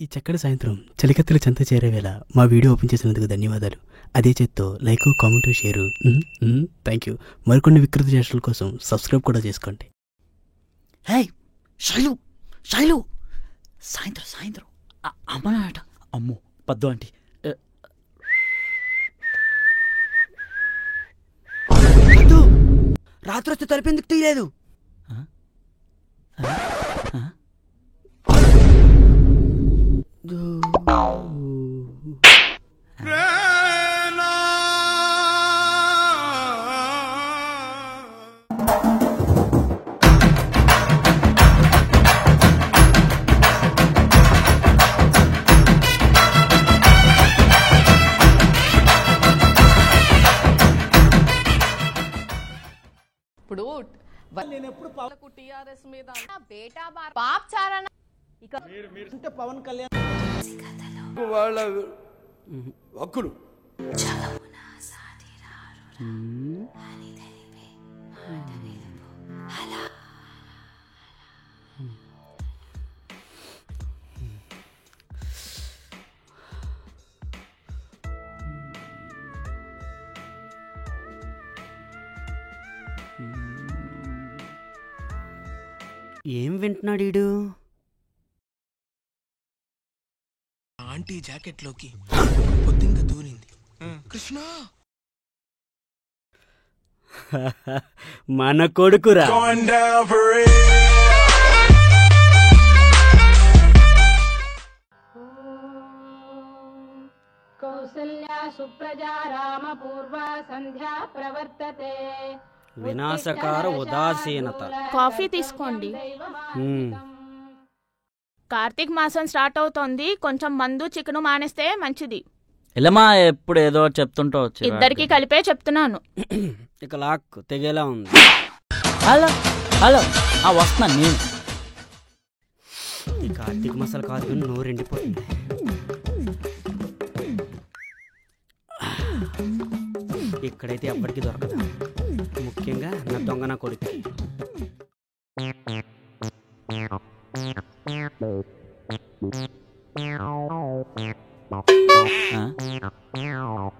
ఈ చక్కటి సాయంత్రం చలికత్తెల చెంత చేరేవేళ మా వీడియో ఓపెన్ చేసినందుకు ధన్యవాదాలు. అదే చేత్తో like, comment, share. Thank you. మరికొన్ని వికృత చేష్టల కోసం సబ్స్క్రైబ్ కూడా చేసుకోండి. హే శైలు, శైలు, సాయంత్రం సాయంత్రం అమ్మనాట. అమ్మో పద్దు ఆంటీ. రాత్రి వస్తే తలుపెందుకు తీయలేదు? ఇప్పుడు నేను ఎప్పుడు పవన్కు టిఆర్ఎస్ మీద బేటా బాప్ చారణ ఇక అంటే పవన్ కళ్యాణ్ వాళ్ళ హక్కులు ఏం వింటున్నాడు ఈడు? ఆంటీ జాకెట్లోకి పొద్దుంక దూరింది. కృష్ణ మన కొడుకురా. కౌసల్యా సుప్రజా రామ పూర్వ సంధ్యా ప్రవర్తతే. వినాశకార ఉదాసీనత. కాఫీ తీసుకోండి. కార్తీక్ మాసం స్టార్ట్ అవుతోంది, కొంచెం మందు చికెను మానేస్తే మంచిది. ఇలామా ఎప్పుడు ఏదో చెప్తుంటావు. ఇద్దరికి కలిపే చెప్తున్నాను. ఇక లాక్ తెగేలా ఉంది. హలో హలో, వస్తున్నాను నేను. ఈ కార్తీక్ మసాలా కాదు కానీ నోరు ఎండిపోతుంది. ఇక్కడైతే ఎవ్వరికి దొరకదు, ముఖ్యంగా నా దొంగ నా కొడుకు.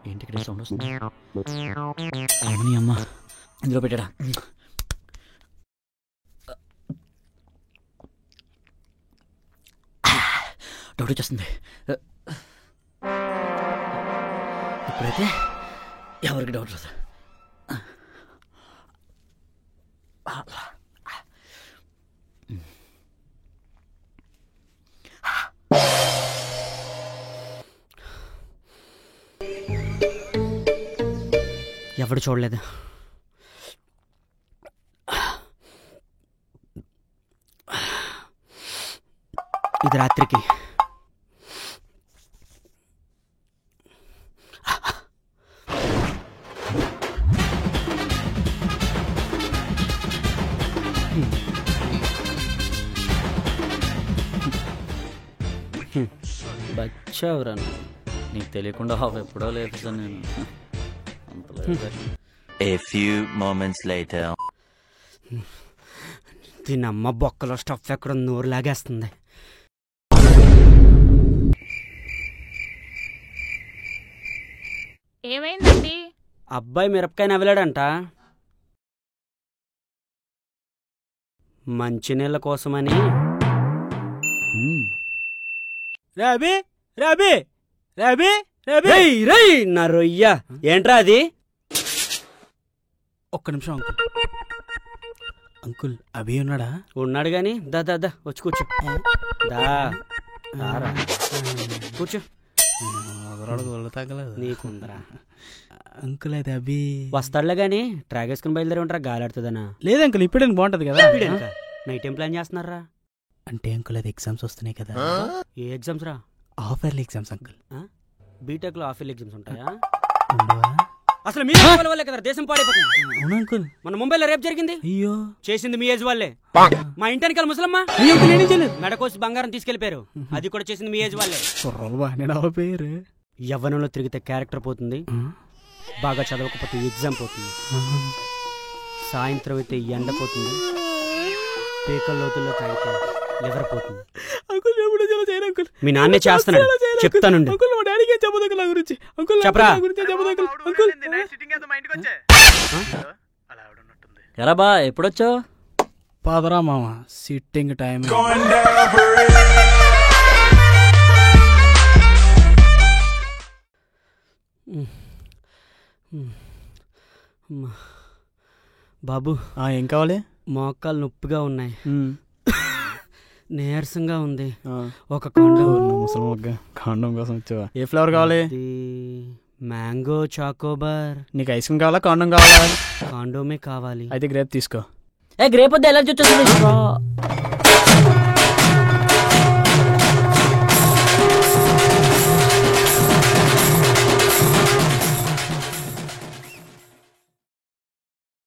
ఏంటి ఇక్కడ సౌండ్ వస్తుంది? అమ్మని అమ్మ ఇందులో పెట్టాడా? డౌట్ వచ్చేస్తుంది. ఇప్పుడైతే ఎవరికి డౌట్ రాదు. ఎవడు చూడలేదు. ఇది రాత్రికి. బచ్చావురా, నీకు తెలియకుండా ఎప్పుడో లేపుతాను నేను. A few moments later. దీని అమ్మ బొక్కలో స్టఫ్ ఎక్కడ నోరు లాగేస్తుంది. ఏమైందండి? అబ్బాయి మిరపకాయ నవ్వలేడంట. మంచినీళ్ళ కోసమని. రాబీ రాబీ రాబీ రాబీ రై నా రొయ్య. ఏంట్రా అది? ఒక్క నిమిషం అంకుల్. అంకుల్ అభి ఉన్నాడా? ఉన్నాడు గాని దా దా దా వచ్చి కూర్చో. దారా కూర్చో. తగ్గలేదు నీకుందరా అంకుల్. అయితే అభి వస్తాడులే గాని ట్రాక్ వేసుకుని బయలుదేరి ఉంటారా? గాలి ఆడుతుందనా? లేదు అంకుల్, ఇప్పుడే బాగుంటది కదా. నైట్ ఏం ప్లాన్ చేస్తున్నారా? అంటే అంకుల్ అది ఎగ్జామ్స్ వస్తున్నాయి కదా. ఏ ఎగ్జామ్స్ రా? Half yearly exams uncle. BTech లో హాఫ్ ఇయర్లీ ఎగ్జామ్స్ ఉంటాయా? ఉండవా? అసలు మీ వల్లే కదా దేశం పాడైపోతుంది. అవునా అంకుల్? మన ముంబైలో రేపు జరిగింది. అయ్యో, చేసింది మీ ఏజ్ వాళ్ళే. మా ఇంటానికి ముసలమ్మ మెడకోసి బంగారం తీసుకెళ్లిపోయారు. అది కూడా చేసింది మీ ఏజ్ వాళ్ళే. పేరు యవ్వనంలో తిరిగితే క్యారెక్టర్ పోతుంది, బాగా చదవకపోతే ఎగ్జామ్ పోతుంది, సాయంత్రం అయితే ఎండ పోతుంది, పేకల లోతుల్లో తాగితే లివర్ పోతుంది. అంకుల్ ఎప్పుడు చేయను అంకుల్. మీ నాన్నే చేస్తున్నాడు, చెప్తానుండి. అంకుల్ మా డాడీకి చెప్పదు అంకుల్ నా గురించి. అంకుల్ చెప్పరా? నా గురించి చెప్పదు అంకుల్. అంకుల్ ఎలా బా ఎప్పుడొచ్చావు? పాదరా మామ సిట్టింగ్ టైం. బాబు ఏం కావాలి? మోకాలు నొప్పిగా ఉన్నాయి, నీరసంగా ఉంది. ఒక ముసలి కాండం కోసం వచ్చావా? ఏ ఫ్లేవర్ కావాలి? Mango Choco Bar. నీకు ఐస్ క్రీమ్ కావాలా కాండం కావాలా? కాండోమే కావాలి. అయితే గ్రేప్ తీసుకో. గ్రేప్ వద్ద ఎలర్జీ వచ్చేస్తుంది.